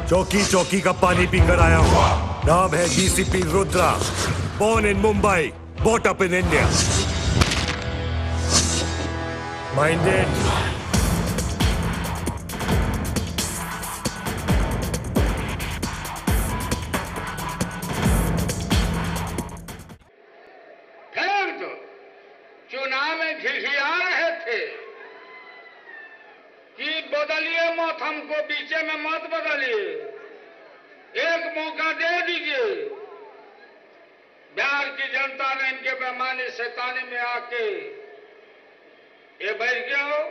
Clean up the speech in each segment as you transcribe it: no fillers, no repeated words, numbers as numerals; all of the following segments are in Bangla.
चौकी चौकी का पानी पीकर आया हूँ। नाम है DCP Rudra, born in Mumbai, brought up in India. Minded. चुनाव में झिझिया रहे थे कि बदलिए मत, हमको बीचे में मत बदलिए, एक मौका दे दीजिए। बिहार की जनता ने इनके बेईमानी शैतानी में आके ये बैठ गए हो।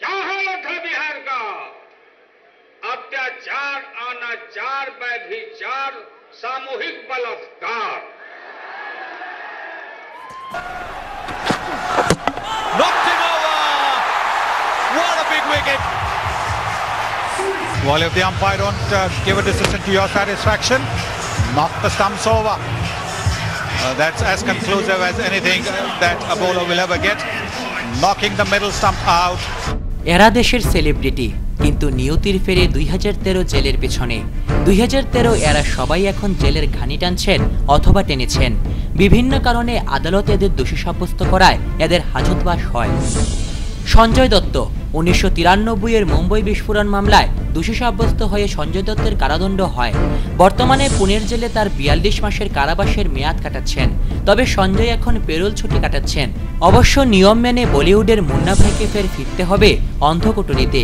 क्या हालत है बिहार का? अत्याचार, अनाचार, व्यभिचार, सामूहिक बलात्कार। Knocked him over! What a big wicket! Well, if the umpire don't give a decision to your satisfaction, knock the stumps over. That's as conclusive as anything that a bowler will ever get. Knocking the middle stump out. এরা দেশের সেলিব্রিটি, কিন্তু নিয়তির ফেরে 2013 জেলের পেছনে। 2013 এরা সবাই এখন জেলের ঘানি টানছেন অথবা টেনেছেন। বিভিন্ন কারণে আদালত এদের দোষী সাব্যস্ত করায় এদের হাজতবাস হয়। সঞ্জয় দত্ত 1993 এর মুম্বই বিস্ফোরণ মামলায় দোষী সাব্যস্ত হয়ে সঞ্জয় দত্তের কারাদণ্ড হয়। বর্তমানে পুনের জেলে তার 42 মাসের কারাবাসের মেয়াদ কাটাচ্ছেন। তবে সঞ্জয় এখন পেরোল ছুটি কাটাচ্ছেন। অবশ্য নিয়ম মেনে বলিউডের মুন্না ভাইকে ফের ফিরতে হবে অন্ধকুটুরিতে।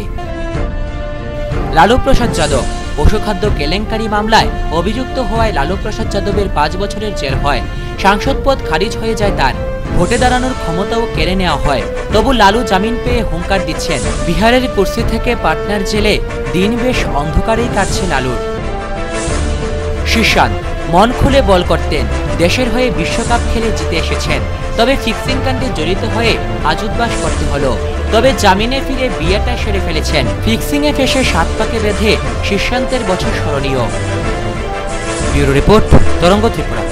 লালু প্রসাদ যাদব পশুখাদ্য কেলেঙ্কারি মামলায় অভিযুক্ত হওয়ায় লালু প্রসাদ যাদবের 5 বছরের জেল হয়। সাংসদ পদ খারিজ হয়ে যায় তার, ভোটে দাঁড়ানোর ক্ষমতাও কেড়ে নেওয়া হয়। তবু লালু জামিন পেয়ে হুঙ্কার দিচ্ছেন। বিহারের কুর্সি থেকে পাটনার জেলে দিন বেশ অন্ধকারেই কাটছে লালুর। শীর্ষান্ত মন খুলে বল করতেন, দেশের হয়ে বিশ্বকাপ খেলে জিতে এসেছেন। তবে ফিক্সিং কাণ্ডে জড়িত হয়ে হাজতবাস করতে হলো। তবে জামিনে ফিরে বিয়েটা সেরে ফেলেছেন। ফিক্সিংয়ে ফেসে 7 পাকে বেঁধে শীর্ষান্তের বছর স্মরণীয়। ব্যুরো রিপোর্ট, তরঙ্গ ত্রিপুরা।